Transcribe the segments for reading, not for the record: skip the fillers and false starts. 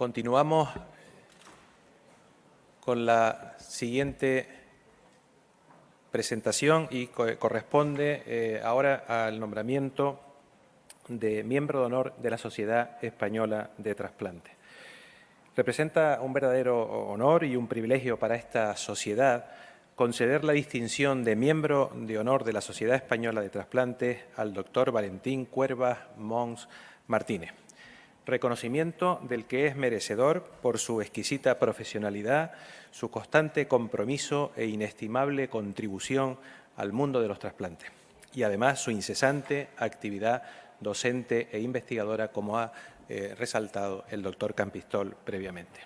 Continuamos con la siguiente presentación y corresponde ahora al nombramiento de miembro de honor de la Sociedad Española de Trasplantes. Representa un verdadero honor y un privilegio para esta sociedad conceder la distinción de miembro de honor de la Sociedad Española de Trasplantes al doctor Valentín Cuervas Mons Martínez. Reconocimiento del que es merecedor por su exquisita profesionalidad, su constante compromiso e inestimable contribución al mundo de los trasplantes y además su incesante actividad docente e investigadora, como ha resaltado el doctor Campistol previamente.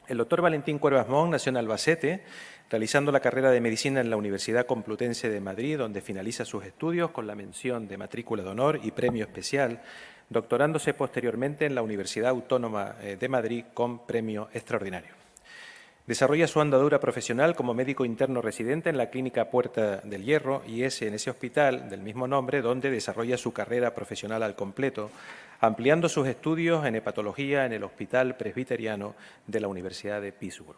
El doctor Valentín Cuervas Mons nació en Albacete, realizando la carrera de Medicina en la Universidad Complutense de Madrid, donde finaliza sus estudios con la mención de matrícula de honor y premio especial, doctorándose posteriormente en la Universidad Autónoma de Madrid con premio extraordinario. Desarrolla su andadura profesional como médico interno residente en la Clínica Puerta del Hierro y es en ese hospital del mismo nombre donde desarrolla su carrera profesional al completo, ampliando sus estudios en hepatología en el Hospital Presbiteriano de la Universidad de Pittsburgh.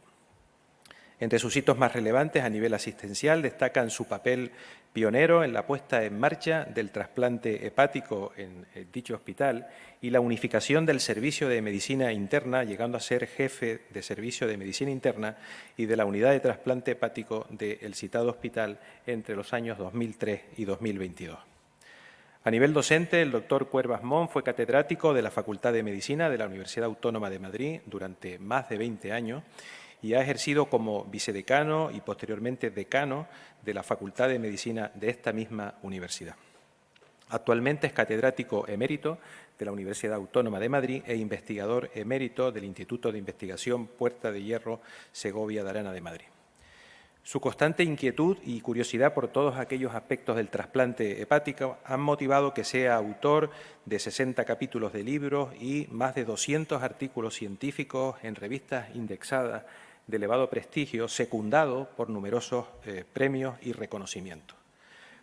Entre sus hitos más relevantes a nivel asistencial destacan su papel pionero en la puesta en marcha del trasplante hepático en dicho hospital y la unificación del servicio de medicina interna, llegando a ser jefe de servicio de medicina interna y de la unidad de trasplante hepático del citado hospital entre los años 2003 y 2022. A nivel docente, el doctor Cuervas Mons fue catedrático de la Facultad de Medicina de la Universidad Autónoma de Madrid durante más de 20 años y ha ejercido como vicedecano y posteriormente decano de la Facultad de Medicina de esta misma universidad. Actualmente es catedrático emérito de la Universidad Autónoma de Madrid e investigador emérito del Instituto de Investigación Puerta de Hierro Segovia de Arana de Madrid. Su constante inquietud y curiosidad por todos aquellos aspectos del trasplante hepático han motivado que sea autor de 60 capítulos de libros y más de 200 artículos científicos en revistas indexadas de elevado prestigio, secundado por numerosos premios y reconocimientos.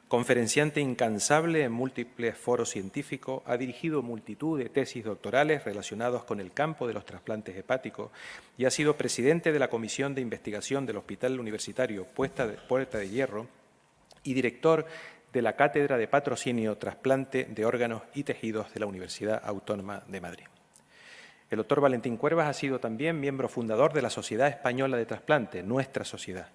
Conferenciante incansable en múltiples foros científicos, ha dirigido multitud de tesis doctorales relacionadas con el campo de los trasplantes hepáticos y ha sido presidente de la Comisión de Investigación del Hospital Universitario Puerta de Hierro y director de la Cátedra de Patrocinio Trasplante de Órganos y Tejidos de la Universidad Autónoma de Madrid. El doctor Valentín Cuervas ha sido también miembro fundador de la Sociedad Española de Trasplantes, nuestra sociedad,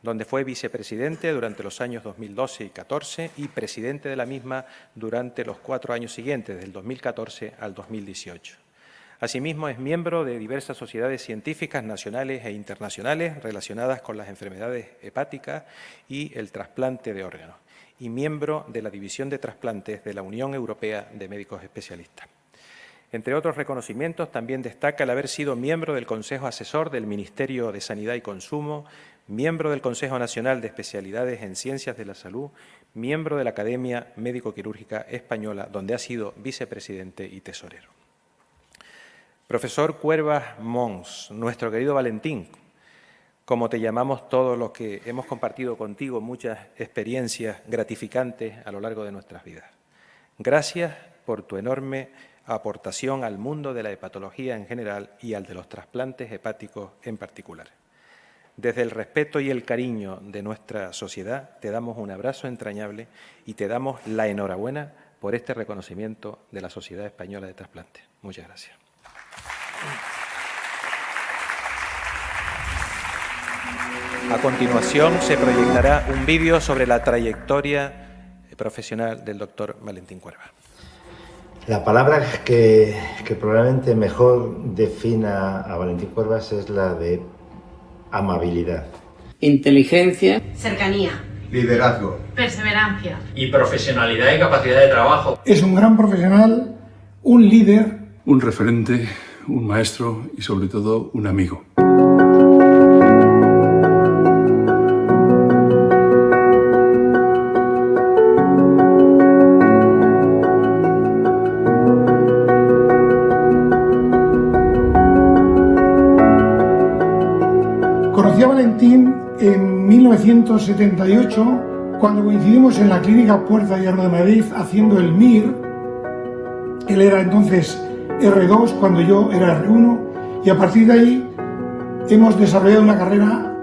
donde fue vicepresidente durante los años 2012 y 2014 y presidente de la misma durante los 4 años siguientes, del 2014 al 2018. Asimismo, es miembro de diversas sociedades científicas nacionales e internacionales relacionadas con las enfermedades hepáticas y el trasplante de órganos, y miembro de la División de Trasplantes de la Unión Europea de Médicos Especialistas. Entre otros reconocimientos, también destaca el haber sido miembro del Consejo Asesor del Ministerio de Sanidad y Consumo, miembro del Consejo Nacional de Especialidades en Ciencias de la Salud, miembro de la Academia Médico-Quirúrgica Española, donde ha sido vicepresidente y tesorero. Profesor Cuervas Mons, nuestro querido Valentín, como te llamamos todos los que hemos compartido contigo muchas experiencias gratificantes a lo largo de nuestras vidas. Gracias por tu enorme aportación al mundo de la hepatología en general y al de los trasplantes hepáticos en particular. Desde el respeto y el cariño de nuestra sociedad, te damos un abrazo entrañable y te damos la enhorabuena por este reconocimiento de la Sociedad Española de Trasplantes. Muchas gracias. A continuación se proyectará un vídeo sobre la trayectoria profesional del doctor Valentín Cuervas. La palabra que probablemente mejor defina a Valentín Cuervas es la de amabilidad. Inteligencia. Cercanía. Liderazgo. Perseverancia. Y profesionalidad y capacidad de trabajo. Es un gran profesional, un líder. Un referente, un maestro y sobre todo un amigo. Conocí a Valentín en 1978, cuando coincidimos en la Clínica Puerta de Hierro de Madrid haciendo el MIR. Él era entonces R2 cuando yo era R1 y a partir de ahí hemos desarrollado una carrera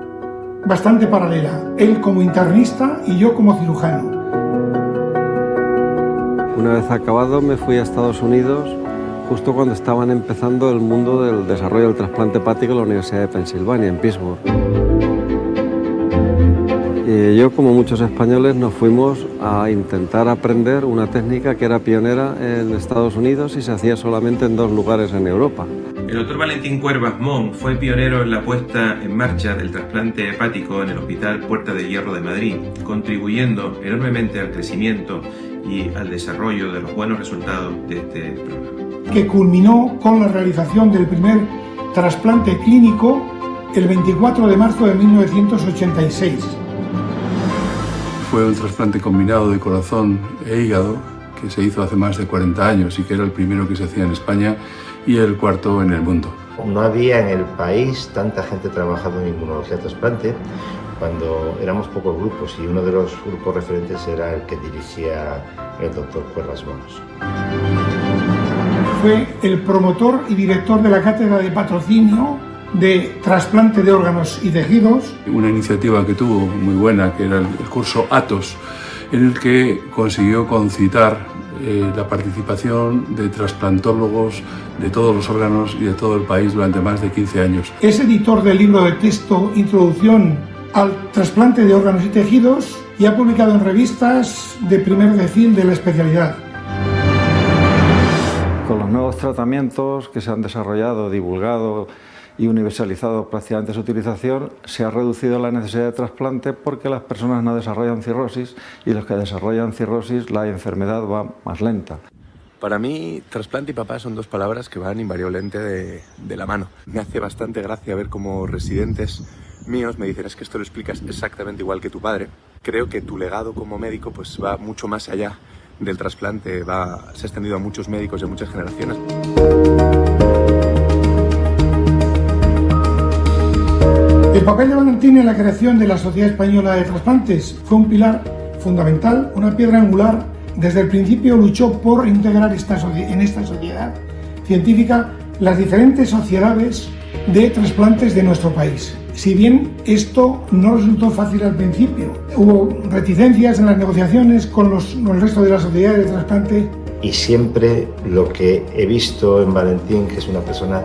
bastante paralela, él como internista y yo como cirujano. Una vez acabado me fui a Estados Unidos justo cuando estaban empezando el mundo del desarrollo del trasplante hepático en la Universidad de Pensilvania, en Pittsburgh. Y yo, como muchos españoles, nos fuimos a intentar aprender una técnica que era pionera en Estados Unidos y se hacía solamente en 2 lugares en Europa. El doctor Valentín Cuervas Mon fue pionero en la puesta en marcha del trasplante hepático en el Hospital Puerta de Hierro de Madrid, contribuyendo enormemente al crecimiento y al desarrollo de los buenos resultados de este programa. Que culminó con la realización del primer trasplante clínico el 24 de marzo de 1986. Fue un trasplante combinado de corazón e hígado que se hizo hace más de 40 años y que era el primero que se hacía en España y el cuarto en el mundo. No había en el país tanta gente trabajando en inmunología trasplante cuando éramos pocos grupos y uno de los grupos referentes era el que dirigía el doctor Cuervas Mons. Fue el promotor y director de la cátedra de patrocinio de trasplante de órganos y tejidos. Una iniciativa que tuvo muy buena, que era el curso ATOS, en el que consiguió concitar la participación de trasplantólogos de todos los órganos y de todo el país durante más de 15 años. Es editor del libro de texto Introducción al trasplante de órganos y tejidos y ha publicado en revistas de primer decil de la especialidad. Con los nuevos tratamientos que se han desarrollado, divulgado y universalizado prácticamente su utilización, se ha reducido la necesidad de trasplante porque las personas no desarrollan cirrosis y los que desarrollan cirrosis la enfermedad va más lenta. Para mí, trasplante y papá son 2 palabras que van invariablemente de la mano. Me hace bastante gracia ver cómo residentes míos me dicen: es que esto lo explicas exactamente igual que tu padre. Creo que tu legado como médico pues va mucho más allá del trasplante, se ha extendido a muchos médicos y a muchas generaciones. El papel de Valentín en la creación de la Sociedad Española de Trasplantes fue un pilar fundamental, una piedra angular. Desde el principio luchó por integrar en esta sociedad científica las diferentes sociedades de trasplantes de nuestro país. Si bien esto no resultó fácil al principio, hubo reticencias en las negociaciones con el resto de las sociedades de trasplante. Y siempre lo que he visto en Valentín, que es una persona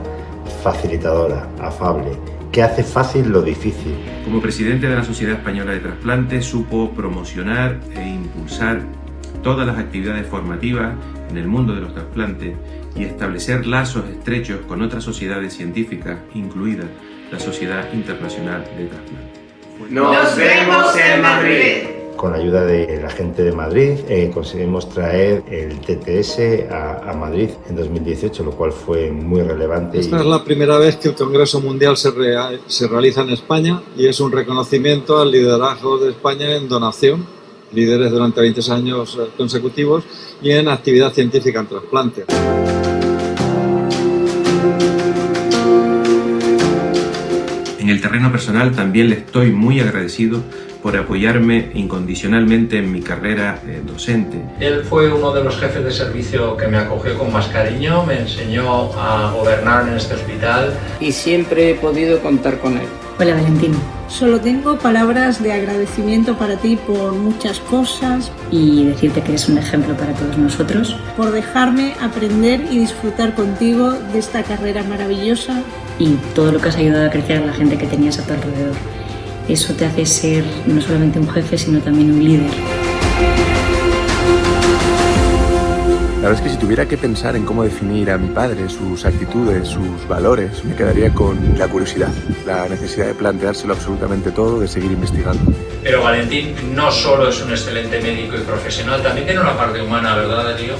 facilitadora, afable, que hace fácil lo difícil. Como presidente de la Sociedad Española de Trasplantes, supo promocionar e impulsar todas las actividades formativas en el mundo de los trasplantes y establecer lazos estrechos con otras sociedades científicas, incluida la Sociedad Internacional de Trasplantes. Nos vemos en Madrid. Con ayuda de la gente de Madrid conseguimos traer el TTS a Madrid en 2018, lo cual fue muy relevante. Esta es la primera vez que el Congreso Mundial se realiza en España y es un reconocimiento al liderazgo de España en donación, líderes durante 20 años consecutivos, y en actividad científica en trasplante. En el terreno personal también le estoy muy agradecido por apoyarme incondicionalmente en mi carrera docente. Él fue uno de los jefes de servicio que me acogió con más cariño, me enseñó a gobernar en este hospital. Y siempre he podido contar con él. Hola, Valentín. Solo tengo palabras de agradecimiento para ti por muchas cosas. Y decirte que eres un ejemplo para todos nosotros. Por dejarme aprender y disfrutar contigo de esta carrera maravillosa. Y todo lo que has ayudado a crecer a la gente que tenías a tu alrededor. Eso te hace ser no solamente un jefe, sino también un líder. La verdad es que si tuviera que pensar en cómo definir a mi padre, sus actitudes, sus valores, me quedaría con la curiosidad, la necesidad de planteárselo absolutamente todo, de seguir investigando. Pero Valentín no solo es un excelente médico y profesional, también tiene una parte humana, ¿verdad, tío?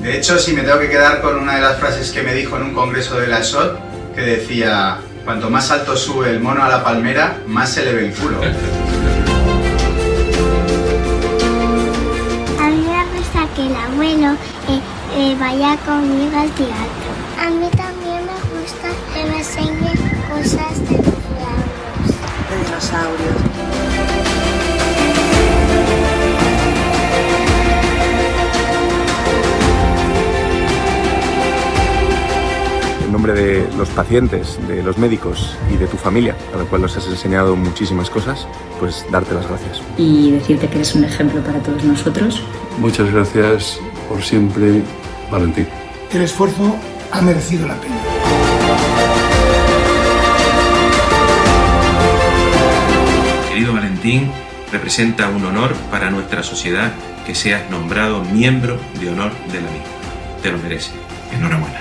De hecho, si me tengo que quedar con una de las frases que me dijo en un congreso de la SOT, que decía: cuanto más alto sube el mono a la palmera, más se le ve el culo. A mí me gusta que el abuelo vaya conmigo al teatro. A mí también me gusta que me enseñe cosas de dinosaurios. En nombre de los pacientes, de los médicos y de tu familia, a la cual nos has enseñado muchísimas cosas, pues darte las gracias. Y decirte que eres un ejemplo para todos nosotros. Muchas gracias por siempre, Valentín. El esfuerzo ha merecido la pena. Querido Valentín, representa un honor para nuestra sociedad que seas nombrado miembro de honor de la misma. Te lo mereces. Enhorabuena.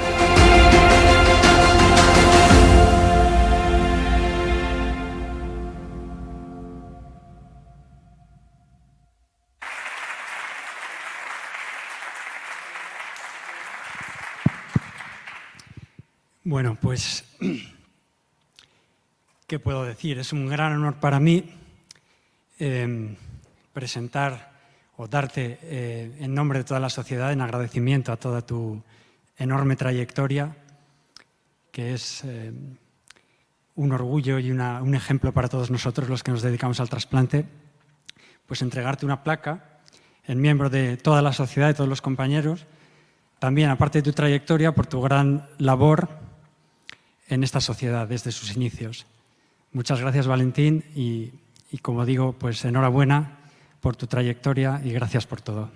Bueno, pues, ¿qué puedo decir? Es un gran honor para mí presentar o darte en nombre de toda la sociedad, en agradecimiento a toda tu enorme trayectoria, que es un orgullo y un ejemplo para todos nosotros los que nos dedicamos al trasplante, pues entregarte una placa en miembro de toda la sociedad, de todos los compañeros, también aparte de tu trayectoria, por tu gran labor en esta sociedad desde sus inicios. Muchas gracias, Valentín, y como digo, pues enhorabuena por tu trayectoria y gracias por todo.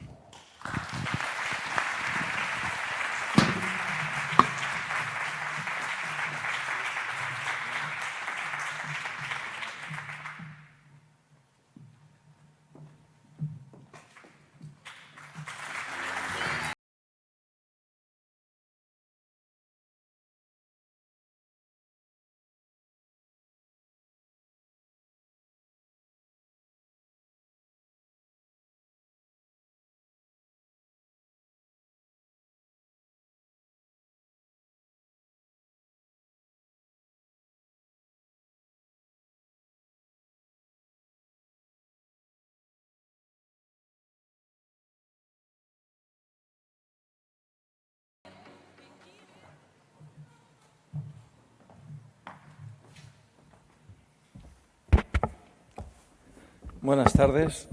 Buenas tardes.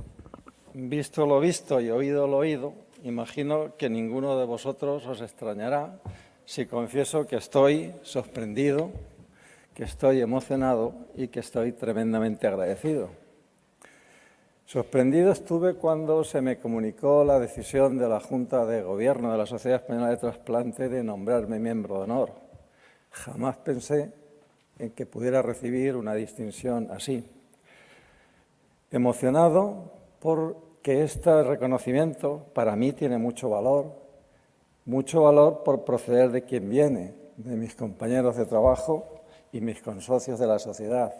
Visto lo visto y oído lo oído, imagino que ninguno de vosotros os extrañará si confieso que estoy sorprendido, que estoy emocionado y que estoy tremendamente agradecido. Sorprendido estuve cuando se me comunicó la decisión de la Junta de Gobierno de la Sociedad Española de Trasplante de nombrarme miembro de honor. Jamás pensé en que pudiera recibir una distinción así. Emocionado porque este reconocimiento para mí tiene mucho valor por proceder de quien viene, de mis compañeros de trabajo y mis consocios de la sociedad.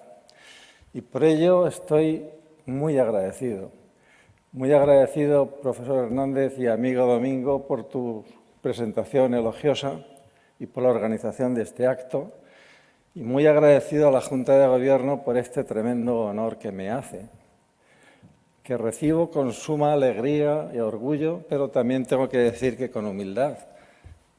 Y por ello estoy muy agradecido, profesor Hernández y amigo Domingo, por tu presentación elogiosa y por la organización de este acto, y muy agradecido a la Junta de Gobierno por este tremendo honor que me hace, que recibo con suma alegría y orgullo, pero también tengo que decir que con humildad,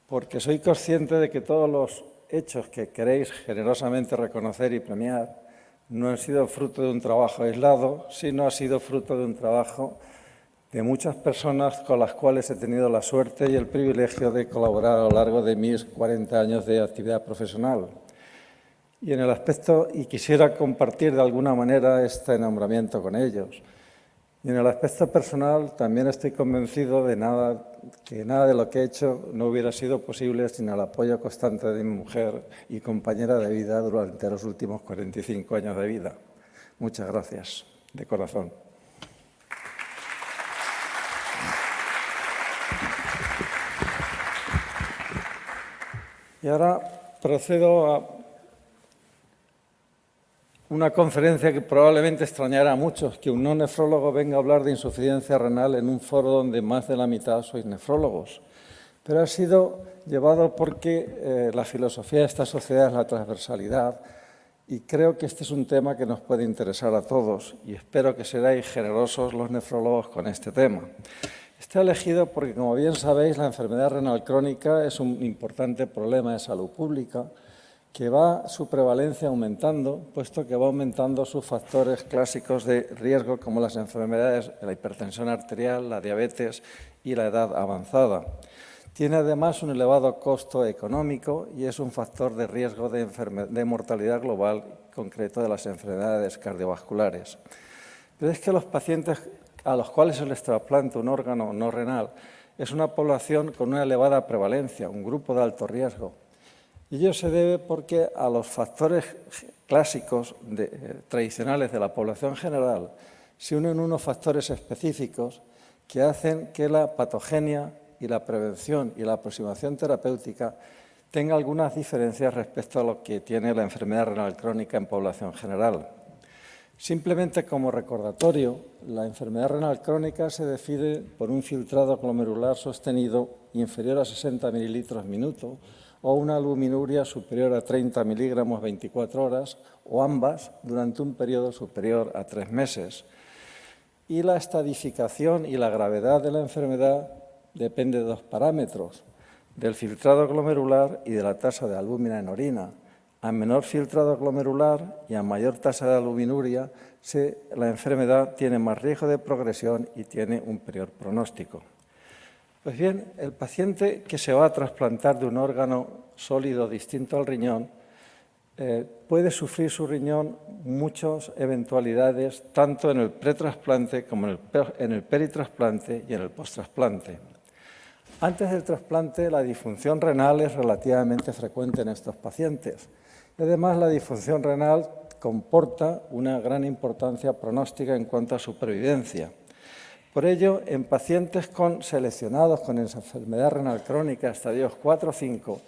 porque soy consciente de que todos los hechos que queréis generosamente reconocer y premiar no han sido fruto de un trabajo aislado, sino ha sido fruto de un trabajo de muchas personas con las cuales he tenido la suerte y el privilegio de colaborar a lo largo de mis 40 años de actividad profesional. Y quisiera compartir de alguna manera este nombramiento con ellos. Y en el aspecto personal también estoy convencido de que nada de lo que he hecho no hubiera sido posible sin el apoyo constante de mi mujer y compañera de vida durante los últimos 45 años de vida. Muchas gracias, de corazón. Y ahora procedo a una conferencia que probablemente extrañará a muchos, que un no nefrólogo venga a hablar de insuficiencia renal en un foro donde más de la mitad sois nefrólogos. Pero ha sido llevado porque la filosofía de esta sociedad es la transversalidad y creo que este es un tema que nos puede interesar a todos y espero que seráis generosos los nefrólogos con este tema. Está elegido porque, como bien sabéis, la enfermedad renal crónica es un importante problema de salud pública que va su prevalencia aumentando, puesto que va aumentando sus factores clásicos de riesgo, como las enfermedades de la hipertensión arterial, la diabetes y la edad avanzada. Tiene además un elevado costo económico y es un factor de riesgo de mortalidad global concreto de las enfermedades cardiovasculares. Pero es que los pacientes a los cuales se les trasplanta un órgano no renal es una población con una elevada prevalencia, un grupo de alto riesgo. Y ello se debe porque a los factores clásicos tradicionales de la población general se unen unos factores específicos que hacen que la patogenia y la prevención y la aproximación terapéutica tenga algunas diferencias respecto a lo que tiene la enfermedad renal crónica en población general. Simplemente como recordatorio, la enfermedad renal crónica se define por un filtrado glomerular sostenido inferior a 60 mililitros minuto o una albuminuria superior a 30 miligramos 24 horas o ambas durante un periodo superior a 3 meses. Y la estadificación y la gravedad de la enfermedad depende de dos parámetros, del filtrado glomerular y de la tasa de albúmina en orina. A menor filtrado glomerular y a mayor tasa de albuminuria, la enfermedad tiene más riesgo de progresión y tiene un peor pronóstico. Pues bien, el paciente que se va a trasplantar de un órgano sólido distinto al riñón puede sufrir su riñón muchas eventualidades, tanto en el pretrasplante como en el peritrasplante y en el posttrasplante. Antes del trasplante, la disfunción renal es relativamente frecuente en estos pacientes. Además, la disfunción renal comporta una gran importancia pronóstica en cuanto a supervivencia. Por ello, en pacientes seleccionados con enfermedad renal crónica, estadios 4 o 5,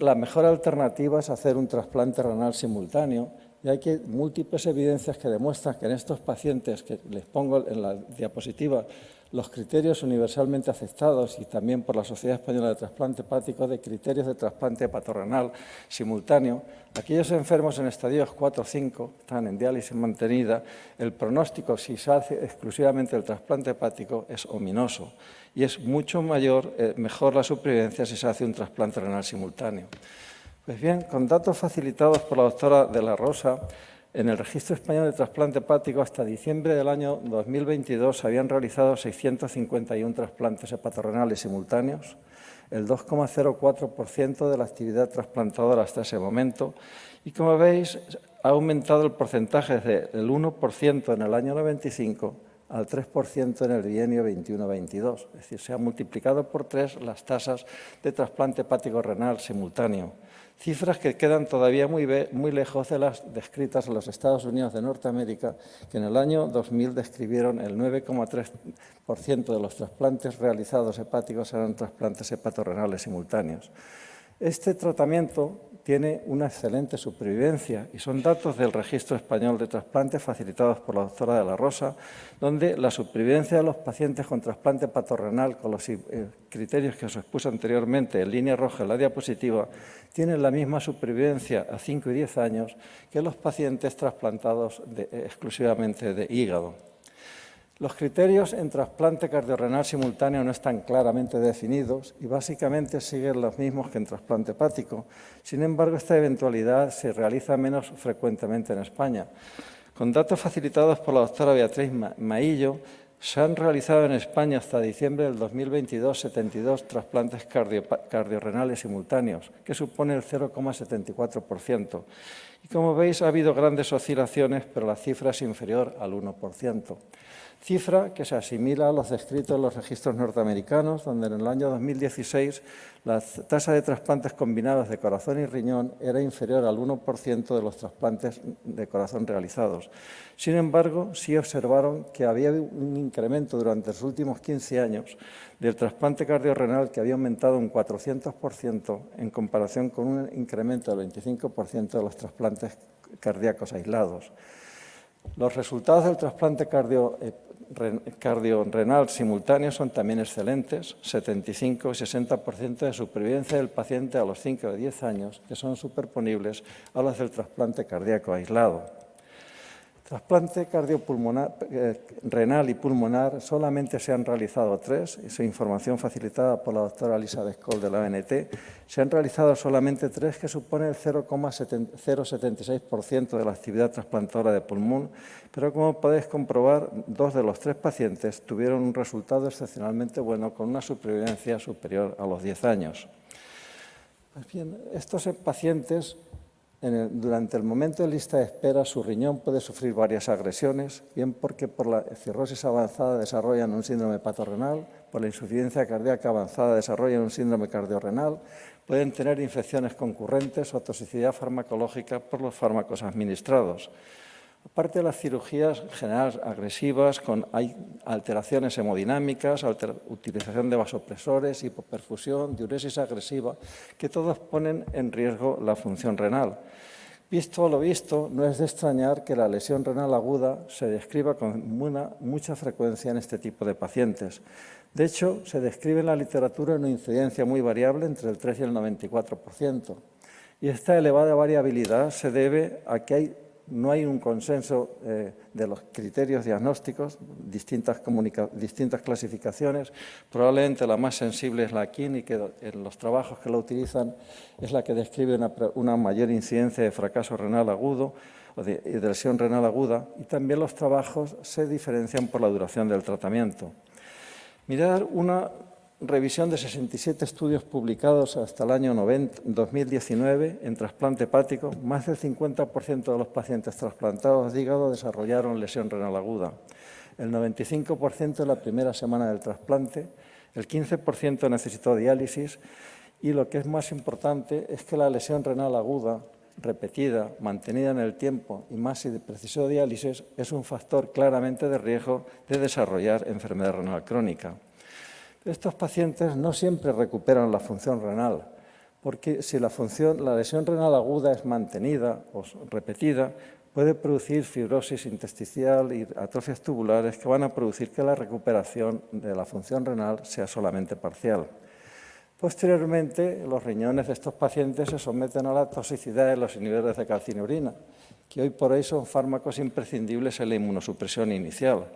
la mejor alternativa es hacer un trasplante renal simultáneo, y hay múltiples evidencias que demuestran que en estos pacientes, que les pongo en la diapositiva los criterios universalmente aceptados y también por la Sociedad Española de Trasplante Hepático de criterios de trasplante hepatorrenal simultáneo, aquellos enfermos en estadios 4 o 5 están en diálisis mantenida, el pronóstico si se hace exclusivamente el trasplante hepático es ominoso y es mucho mejor la supervivencia si se hace un trasplante renal simultáneo. Pues bien, con datos facilitados por la doctora de la Rosa, en el Registro Español de Trasplante Hepático hasta diciembre del año 2022 se habían realizado 651 trasplantes hepatorrenales simultáneos, el 2,04% de la actividad trasplantadora hasta ese momento, y como veis ha aumentado el porcentaje desde el 1% en el año 95 al 3% en el bienio 21-22, es decir, se han multiplicado por 3 las tasas de trasplante hepático renal simultáneo. Cifras que quedan todavía muy lejos de las descritas en los Estados Unidos de Norteamérica, que en el año 2000 describieron el 9,3% de los trasplantes realizados hepáticos eran trasplantes hepatorrenales simultáneos. Este tratamiento tiene una excelente supervivencia y son datos del Registro Español de Trasplante facilitados por la doctora de la Rosa, donde la supervivencia de los pacientes con trasplante hepatorrenal con los criterios que os expuse anteriormente en línea roja en la diapositiva tienen la misma supervivencia a 5 y 10 años que los pacientes trasplantados exclusivamente de hígado. Los criterios en trasplante cardiorrenal simultáneo no están claramente definidos y básicamente siguen los mismos que en trasplante hepático. Sin embargo, esta eventualidad se realiza menos frecuentemente en España. Con datos facilitados por la doctora Beatriz Maillo, se han realizado en España hasta diciembre del 2022 72 trasplantes cardiorrenales simultáneos, que supone el 0,74%. Y como veis, ha habido grandes oscilaciones, pero la cifra es inferior al 1%. Cifra que se asimila a los descritos en los registros norteamericanos, donde en el año 2016 la tasa de trasplantes combinados de corazón y riñón era inferior al 1% de los trasplantes de corazón realizados. Sin embargo, sí observaron que había un incremento durante los últimos 15 años del trasplante cardiorrenal que había aumentado un 400% en comparación con un incremento del 25% de los trasplantes cardíacos aislados. Los resultados del trasplante cardiorrenal simultáneo son también excelentes, 75 y 60% de supervivencia del paciente a los 5 o 10 años, que son superponibles a los del trasplante cardíaco aislado. Trasplante cardiopulmonar, renal y pulmonar solamente se han realizado 3, esa información facilitada por la doctora Elizabeth Cole de la ONT. Se han realizado solamente 3, que supone el 0,076% de la actividad trasplantadora de pulmón, pero como podéis comprobar, 2 de los 3 pacientes tuvieron un resultado excepcionalmente bueno con una supervivencia superior a los 10 años. Pues bien, estos pacientes, durante el momento de lista de espera, su riñón puede sufrir varias agresiones, bien porque por la cirrosis avanzada desarrollan un síndrome hepatorrenal, por la insuficiencia cardíaca avanzada desarrollan un síndrome cardiorrenal, pueden tener infecciones concurrentes o toxicidad farmacológica por los fármacos administrados. Aparte de las cirugías generales agresivas, hay alteraciones hemodinámicas, utilización de vasopresores, hipoperfusión, diuresis agresiva, que todos ponen en riesgo la función renal. Visto lo visto, no es de extrañar que la lesión renal aguda se describa con mucha frecuencia en este tipo de pacientes. De hecho, se describe en la literatura una incidencia muy variable entre el 3 y el 94%. Y esta elevada variabilidad se debe a que no hay un consenso de los criterios diagnósticos, distintas clasificaciones. Probablemente la más sensible es la Kini, que en los trabajos que la utilizan es la que describe una mayor incidencia de fracaso renal agudo o de lesión renal aguda, y también los trabajos se diferencian por la duración del tratamiento. Mirad una revisión de 67 estudios publicados hasta el año 2019 en trasplante hepático. Más del 50% de los pacientes trasplantados de hígado desarrollaron lesión renal aguda. El 95% en la primera semana del trasplante, el 15% necesitó diálisis, y lo que es más importante es que la lesión renal aguda, repetida, mantenida en el tiempo y más si precisó diálisis, es un factor claramente de riesgo de desarrollar enfermedad renal crónica. Estos pacientes no siempre recuperan la función renal, porque si la lesión renal aguda es mantenida o repetida, puede producir fibrosis intersticial y atrofias tubulares que van a producir que la recuperación de la función renal sea solamente parcial. Posteriormente, los riñones de estos pacientes se someten a la toxicidad de los inhibidores de calcinurina, que hoy por hoy son fármacos imprescindibles en la inmunosupresión inicial.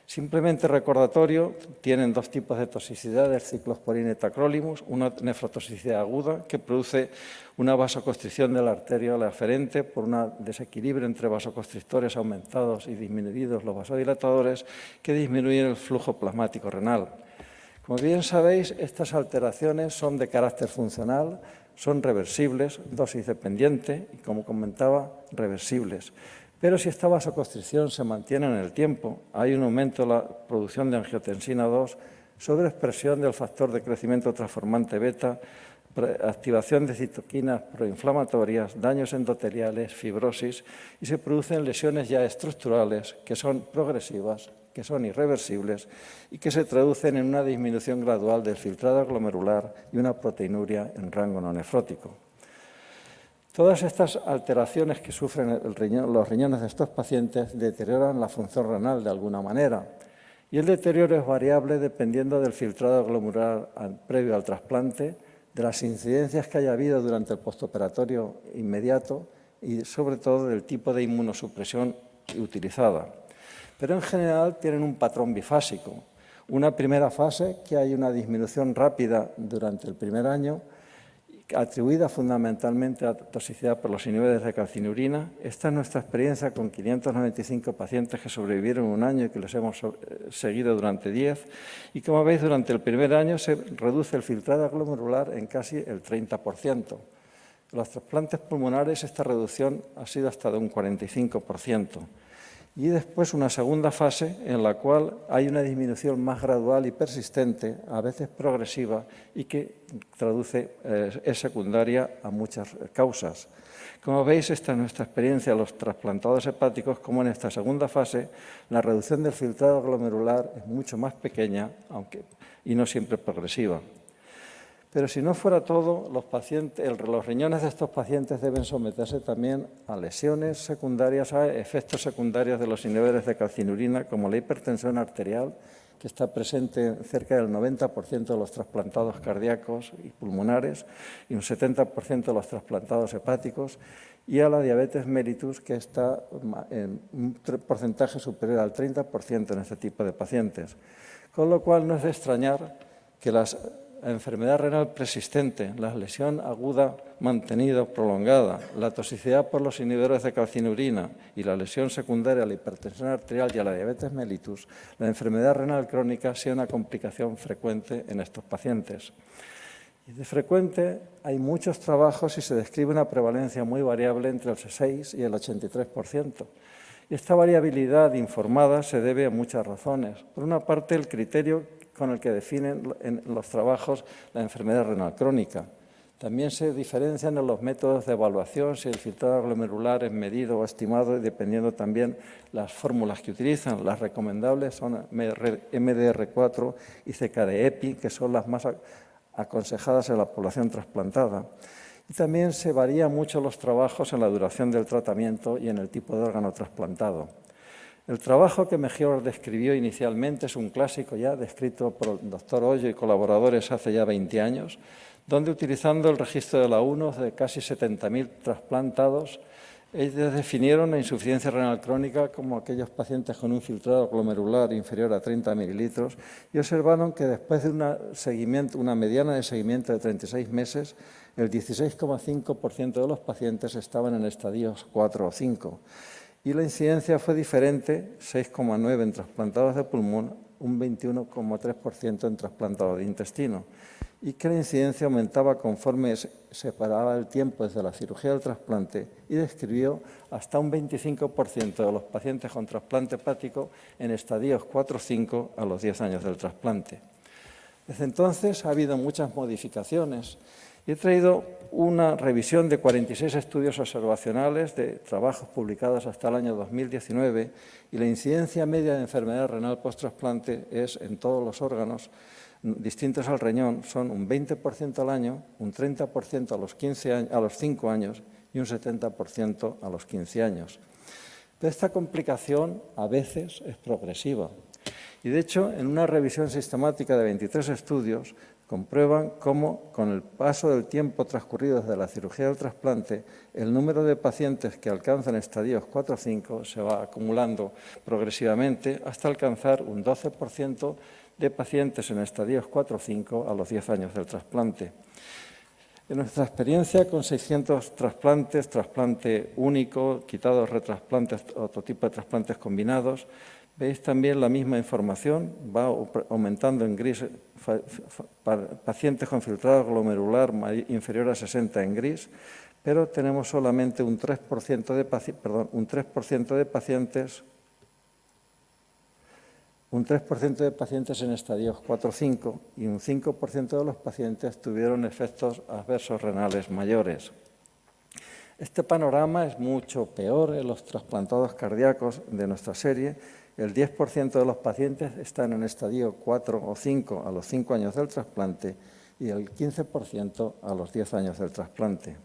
Simplemente recordatorio, tienen 2 tipos de toxicidades, ciclosporina y tacrolimus, una nefrotoxicidad aguda que produce una vasoconstricción de la arteria aferente por un desequilibrio entre vasoconstrictores aumentados y disminuidos los vasodilatadores que disminuyen el flujo plasmático renal. Como bien sabéis, estas alteraciones son de carácter funcional, son reversibles, dosis dependiente y, como comentaba, reversibles. Pero si esta vasoconstricción se mantiene en el tiempo, hay un aumento de la producción de angiotensina 2, sobreexpresión del factor de crecimiento transformante beta, activación de citoquinas proinflamatorias, daños endoteliales, fibrosis, y se producen lesiones ya estructurales que son progresivas, que son irreversibles y que se traducen en una disminución gradual del filtrado glomerular y una proteinuria en rango no nefrótico. Todas estas alteraciones que sufren los riñones de estos pacientes deterioran la función renal de alguna manera, y el deterioro es variable dependiendo del filtrado glomerular previo al trasplante, de las incidencias que haya habido durante el postoperatorio inmediato y sobre todo del tipo de inmunosupresión utilizada. Pero en general tienen un patrón bifásico. Una primera fase, que hay una disminución rápida durante el primer año, atribuida fundamentalmente a toxicidad por los inhibidores de calcinurina. Esta es nuestra experiencia con 595 pacientes que sobrevivieron un año y que los hemos seguido durante 10. Y como veis, durante el primer año se reduce el filtrado glomerular en casi el 30%. En los trasplantes pulmonares esta reducción ha sido hasta de un 45%. Y después una segunda fase en la cual hay una disminución más gradual y persistente, a veces progresiva, y que es secundaria a muchas causas. Como veis, esta es nuestra experiencia en los trasplantados hepáticos, como en esta segunda fase la reducción del filtrado glomerular es mucho más pequeña y no siempre progresiva. Pero si no fuera todo, los riñones de estos pacientes deben someterse también a lesiones secundarias, a efectos secundarios de los inhibidores de calcinurina, como la hipertensión arterial, que está presente en cerca del 90% de los trasplantados cardíacos y pulmonares y un 70% de los trasplantados hepáticos, y a la diabetes mellitus, que está en un porcentaje superior al 30% en este tipo de pacientes. Con lo cual no es de extrañar que la enfermedad renal persistente, la lesión aguda mantenida o prolongada, la toxicidad por los inhibidores de calcinurina y la lesión secundaria a la hipertensión arterial y a la diabetes mellitus, la enfermedad renal crónica sea una complicación frecuente en estos pacientes. Y de frecuente hay muchos trabajos y se describe una prevalencia muy variable entre el 6 y el 83%. Y esta variabilidad informada se debe a muchas razones. Por una parte, el criterio con el que definen en los trabajos la enfermedad renal crónica. También se diferencian en los métodos de evaluación, si el filtrado glomerular es medido o estimado, y dependiendo también las fórmulas que utilizan. Las recomendables son MDR4 y CKD-EPI, que son las más aconsejadas en la población trasplantada. Y también se varían mucho los trabajos en la duración del tratamiento y en el tipo de órgano trasplantado. El trabajo que mejor describió inicialmente es un clásico ya descrito por el doctor Hoyo y colaboradores hace ya 20 años, donde utilizando el registro de la UNO de casi 70.000 trasplantados, ellos definieron la insuficiencia renal crónica como aquellos pacientes con un filtrado glomerular inferior a 30 mililitros y observaron que después de una mediana de seguimiento de 36 meses, el 16,5% de los pacientes estaban en estadios 4 o 5. Y la incidencia fue diferente, 6,9 en trasplantados de pulmón, un 21,3% en trasplantados de intestino, y que la incidencia aumentaba conforme se separaba el tiempo desde la cirugía del trasplante y describió hasta un 25% de los pacientes con trasplante hepático en estadios 4 o 5 a los 10 años del trasplante. Desde entonces ha habido muchas modificaciones y he traído una revisión de 46 estudios observacionales de trabajos publicados hasta el año 2019 y la incidencia media de enfermedad renal post-trasplante es en todos los órganos distintos al riñón, son un 20% al año, un 30% a los 5 años y un 70% a los 15 años. Pero esta complicación a veces es progresiva y, de hecho, en una revisión sistemática de 23 estudios comprueban cómo, con el paso del tiempo transcurrido desde la cirugía del trasplante, el número de pacientes que alcanzan estadios 4 o 5 se va acumulando progresivamente hasta alcanzar un 12% de pacientes en estadios 4 o 5 a los 10 años del trasplante. En nuestra experiencia con 600 trasplantes, trasplante único, quitados retrasplantes, otro tipo de trasplantes combinados, veis también la misma información, va aumentando en gris, pacientes con filtrado glomerular inferior a 60 en gris, pero tenemos solamente un 3% de pacientes en estadios 4 o 5 y un 5% de los pacientes tuvieron efectos adversos renales mayores. Este panorama es mucho peor en los trasplantados cardíacos de nuestra serie. El 10% de los pacientes están en estadio 4 o 5 a los 5 años del trasplante y el 15% a los 10 años del trasplante.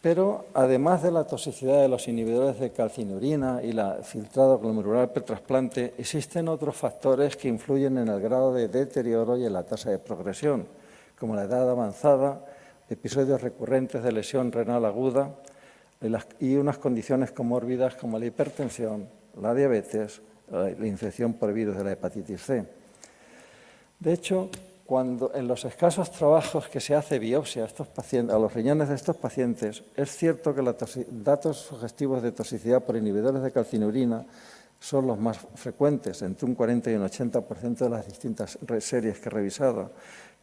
Pero, además de la toxicidad de los inhibidores de calcinurina y la filtrado glomerular pretrasplante, existen otros factores que influyen en el grado de deterioro y en la tasa de progresión, como la edad avanzada, episodios recurrentes de lesión renal aguda y unas condiciones comórbidas como la hipertensión, la diabetes, la infección por virus de la hepatitis C. De hecho, cuando en los escasos trabajos que se hace biopsia a los riñones de estos pacientes, es cierto que los datos sugestivos de toxicidad por inhibidores de calcinurina son los más frecuentes, entre un 40 y un 80% de las distintas series que he revisado,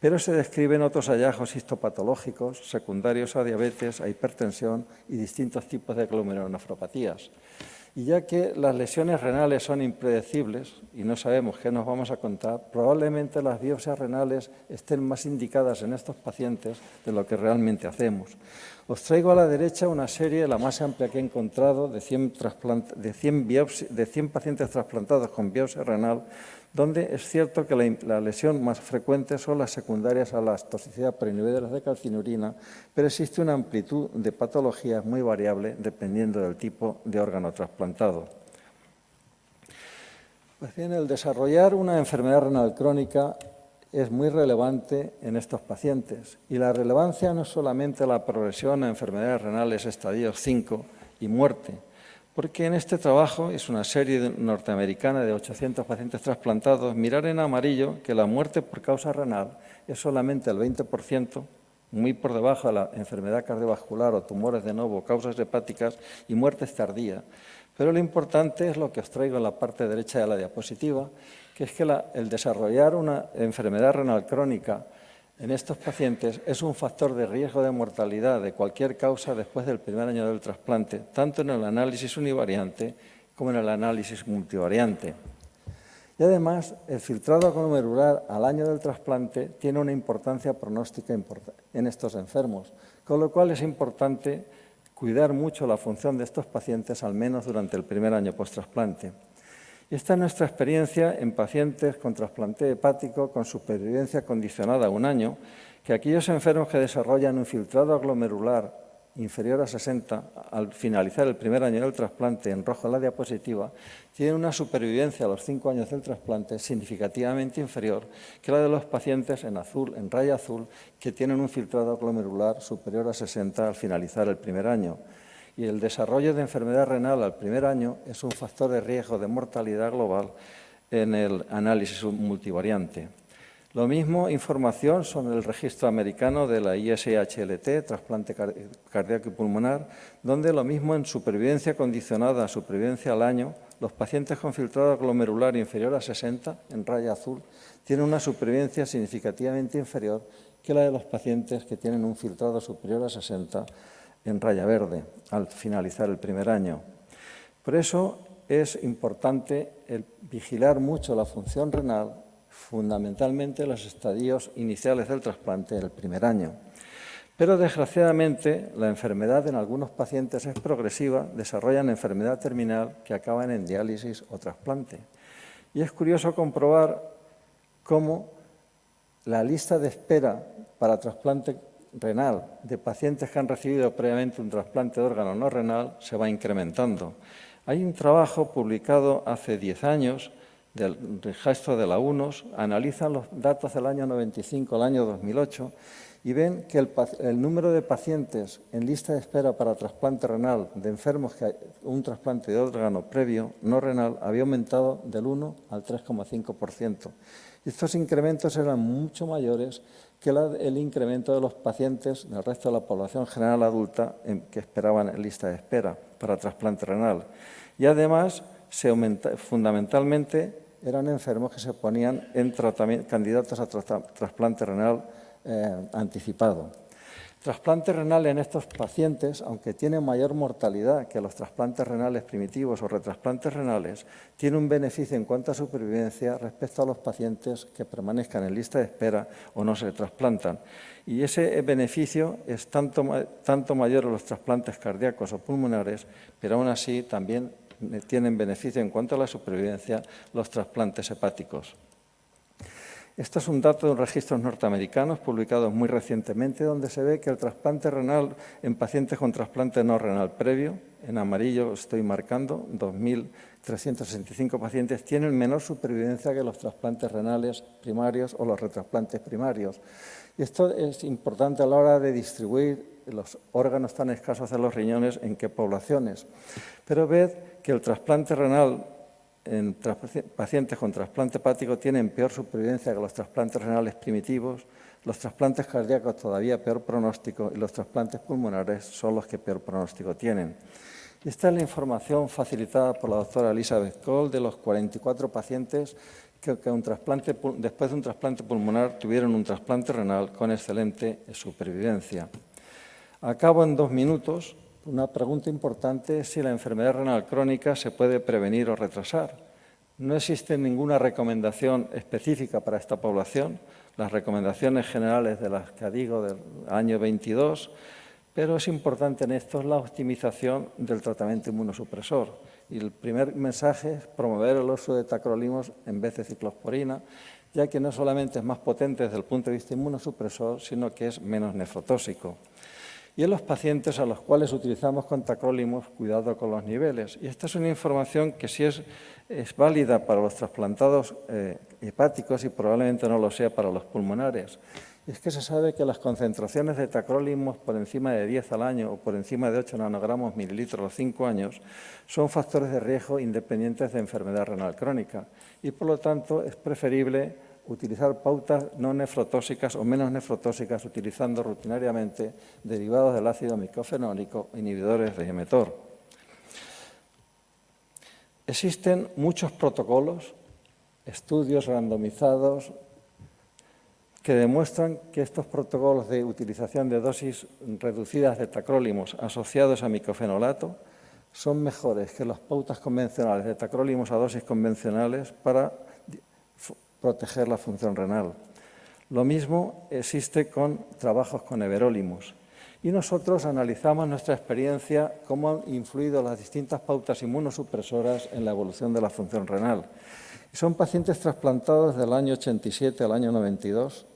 pero se describen otros hallazgos histopatológicos secundarios a diabetes, a hipertensión y distintos tipos de glomerulonefropatías. Y ya que las lesiones renales son impredecibles y no sabemos qué nos vamos a contar, probablemente las biopsias renales estén más indicadas en estos pacientes de lo que realmente hacemos. Os traigo a la derecha una serie, la más amplia que he encontrado, de 100 pacientes trasplantados con biopsia renal, donde es cierto que la lesión más frecuente son las secundarias a la toxicidad por inhibidores de calcinurina, pero existe una amplitud de patologías muy variable dependiendo del tipo de órgano trasplantado. Pues bien, el desarrollar una enfermedad renal crónica es muy relevante en estos pacientes. Y la relevancia no es solamente la progresión a enfermedades renales estadios 5 y muerte, porque en este trabajo, es una serie norteamericana de 800 pacientes trasplantados, mirar en amarillo que la muerte por causa renal es solamente el 20%, muy por debajo de la enfermedad cardiovascular o tumores de novo, causas hepáticas y muertes tardías. Pero lo importante es lo que os traigo en la parte derecha de la diapositiva, que es que el desarrollar una enfermedad renal crónica en estos pacientes es un factor de riesgo de mortalidad de cualquier causa después del primer año del trasplante, tanto en el análisis univariante como en el análisis multivariante. Y además, el filtrado glomerular al año del trasplante tiene una importancia pronóstica en estos enfermos, con lo cual es importante cuidar mucho la función de estos pacientes, al menos durante el primer año post-trasplante. Y esta es nuestra experiencia en pacientes con trasplante hepático con supervivencia condicionada a un año, que aquellos enfermos que desarrollan un filtrado glomerular inferior a 60 al finalizar el primer año del trasplante, en rojo en la diapositiva, tienen una supervivencia a los 5 años del trasplante significativamente inferior que la de los pacientes en azul, en raya azul, que tienen un filtrado glomerular superior a 60 al finalizar el primer año. Y el desarrollo de enfermedad renal al primer año es un factor de riesgo de mortalidad global en el análisis multivariante. Lo mismo, información sobre el registro americano de la ISHLT, trasplante cardíaco y pulmonar, donde lo mismo en supervivencia condicionada a supervivencia al año, los pacientes con filtrado glomerular inferior a 60, en raya azul, tienen una supervivencia significativamente inferior que la de los pacientes que tienen un filtrado superior a 60 en raya verde, al finalizar el primer año. Por eso es importante vigilar mucho la función renal, fundamentalmente los estadios iniciales del trasplante del primer año. Pero, desgraciadamente, la enfermedad en algunos pacientes es progresiva, desarrollan enfermedad terminal que acaban en diálisis o trasplante. Y es curioso comprobar cómo la lista de espera para trasplante renal de pacientes que han recibido previamente un trasplante de órgano no renal se va incrementando. Hay un trabajo publicado hace 10 años del registro de la UNOS, analizan los datos del año 95 al año 2008 y ven que el número de pacientes en lista de espera para trasplante renal de enfermos que un trasplante de órgano previo no renal había aumentado del 1 al 3,5%. Y estos incrementos eran mucho mayores que el incremento de los pacientes del resto de la población general adulta que esperaban en lista de espera para trasplante renal. Y además, fundamentalmente, eran enfermos que se ponían en candidatos a trasplante renal anticipado. Trasplante renal en estos pacientes, aunque tiene mayor mortalidad que los trasplantes renales primitivos o retrasplantes renales, tiene un beneficio en cuanto a supervivencia respecto a los pacientes que permanezcan en lista de espera o no se trasplantan. Y ese beneficio es tanto mayor en los trasplantes cardíacos o pulmonares, pero aún así también tienen beneficio en cuanto a la supervivencia los trasplantes hepáticos. Esto es un dato de registros norteamericanos publicados muy recientemente, donde se ve que el trasplante renal en pacientes con trasplante no renal previo, en amarillo estoy marcando, 2.365 pacientes, tienen menor supervivencia que los trasplantes renales primarios o los retrasplantes primarios. Y esto es importante a la hora de distribuir los órganos tan escasos de los riñones en qué poblaciones. Pero ved que el trasplante renal en pacientes con trasplante hepático tienen peor supervivencia que los trasplantes renales primitivos, los trasplantes cardíacos todavía peor pronóstico y los trasplantes pulmonares son los que peor pronóstico tienen. Esta es la información facilitada por la doctora Elizabeth Cole de los 44 pacientes que después de un trasplante pulmonar tuvieron un trasplante renal con excelente supervivencia. Acabo en 2 minutos. Una pregunta importante es si la enfermedad renal crónica se puede prevenir o retrasar. No existe ninguna recomendación específica para esta población. Las recomendaciones generales de las que digo del año 22, pero es importante en esto la optimización del tratamiento inmunosupresor. Y el primer mensaje es promover el uso de tacrolimus en vez de ciclosporina, ya que no solamente es más potente desde el punto de vista inmunosupresor, sino que es menos nefrotóxico. y en los pacientes a los cuales utilizamos con tacrolimus, cuidado con los niveles. Y esta es una información que sí es válida para los trasplantados hepáticos y probablemente no lo sea para los pulmonares. Y es que se sabe que las concentraciones de tacrolimus por encima de 10 al año o por encima de 8 nanogramos mililitros a los 5 años son factores de riesgo independientes de enfermedad renal crónica y, por lo tanto, es preferible utilizar pautas no nefrotóxicas o menos nefrotóxicas utilizando rutinariamente derivados del ácido micofenólico, inhibidores de mTOR. Existen muchos protocolos, estudios randomizados, que demuestran que estos protocolos de utilización de dosis reducidas de tacrolimus asociados a micofenolato son mejores que las pautas convencionales de tacrolimus a dosis convencionales para proteger la función renal. Lo mismo existe con trabajos con everolimus. Y nosotros analizamos nuestra experiencia, cómo han influido las distintas pautas inmunosupresoras en la evolución de la función renal. Son pacientes trasplantados del año 87 al año 92,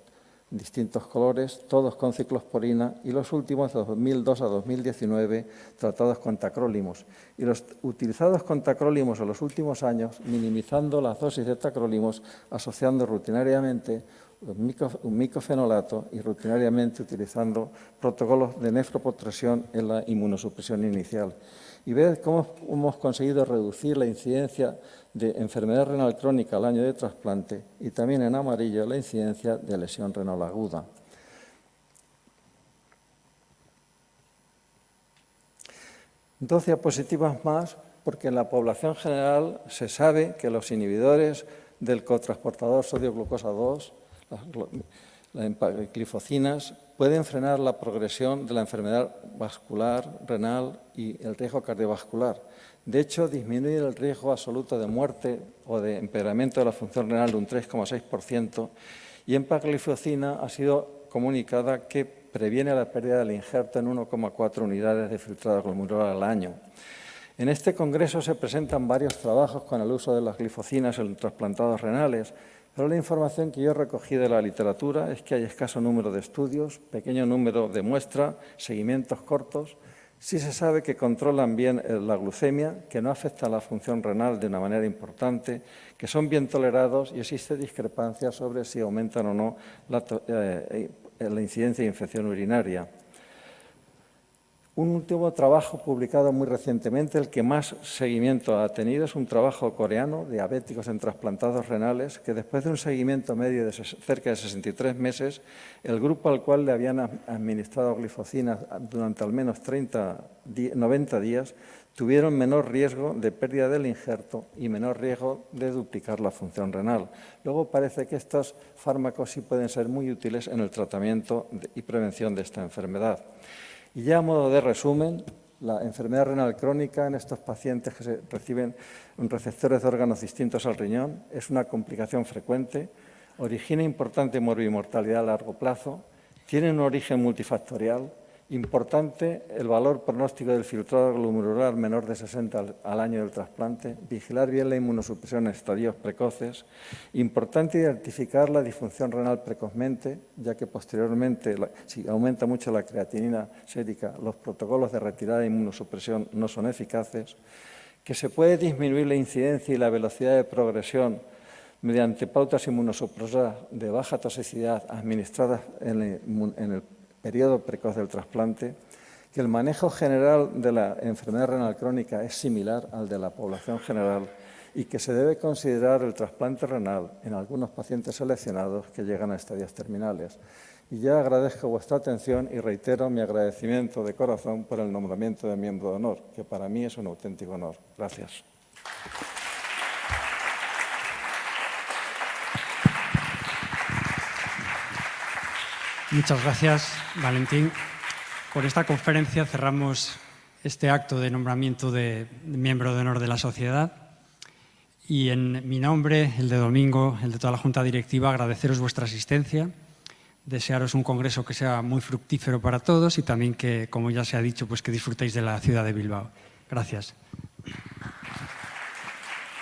en distintos colores, todos con ciclosporina, y los últimos de 2002 a 2019 tratados con tacrolimus. Y los utilizados con tacrolimus en los últimos años, minimizando las dosis de tacrolimus, asociando rutinariamente un micofenolato y rutinariamente utilizando protocolos de nefropotresión en la inmunosupresión inicial. Y ver cómo hemos conseguido reducir la incidencia de enfermedad renal crónica al año de trasplante y también en amarillo la incidencia de lesión renal aguda. Dos diapositivas más, porque en la población general se sabe que los inhibidores del cotransportador sodio-glucosa 2, las glifocinas, pueden frenar la progresión de la enfermedad vascular, renal y el riesgo cardiovascular. De hecho, disminuye el riesgo absoluto de muerte o de empeoramiento de la función renal de un 3,6% y empagliflozina ha sido comunicada que previene la pérdida del injerto en 1,4 unidades de filtrado glomerular al año. En este congreso se presentan varios trabajos con el uso de las glifocinas en trasplantados renales, pero la información que yo recogí de la literatura es que hay escaso número de estudios, pequeño número de muestras, seguimientos cortos. Sí se sabe que controlan bien la glucemia, que no afecta a la función renal de una manera importante, que son bien tolerados y existe discrepancia sobre si aumentan o no la incidencia de infección urinaria. Un último trabajo publicado muy recientemente, el que más seguimiento ha tenido, es un trabajo coreano, diabéticos en trasplantados renales, que después de un seguimiento medio de cerca de 63 meses, el grupo al cual le habían administrado glifocinas durante al menos 90 días, tuvieron menor riesgo de pérdida del injerto y menor riesgo de duplicar la función renal. Luego parece que estos fármacos sí pueden ser muy útiles en el tratamiento y prevención de esta enfermedad. Y ya a modo de resumen, la enfermedad renal crónica en estos pacientes que reciben receptores de órganos distintos al riñón es una complicación frecuente, origina importante morbimortalidad a largo plazo, tiene un origen multifactorial, importante el valor pronóstico del filtrado glomerular menor de 60 al año del trasplante, vigilar bien la inmunosupresión en estadios precoces, importante identificar la disfunción renal precozmente, ya que posteriormente, si aumenta mucho la creatinina sérica, los protocolos de retirada de inmunosupresión no son eficaces, que se puede disminuir la incidencia y la velocidad de progresión mediante pautas inmunosupresoras de baja toxicidad administradas en el periodo precoz del trasplante, que el manejo general de la enfermedad renal crónica es similar al de la población general y que se debe considerar el trasplante renal en algunos pacientes seleccionados que llegan a estadios terminales. Y ya agradezco vuestra atención y reitero mi agradecimiento de corazón por el nombramiento de miembro de honor, que para mí es un auténtico honor. Gracias. Muchas gracias, Valentín. Por esta conferencia cerramos este acto de nombramiento de miembro de honor de la sociedad y en mi nombre, el de Domingo, el de toda la Junta Directiva, agradeceros vuestra asistencia, desearos un congreso que sea muy fructífero para todos y también que, como ya se ha dicho, pues que disfrutéis de la ciudad de Bilbao. Gracias.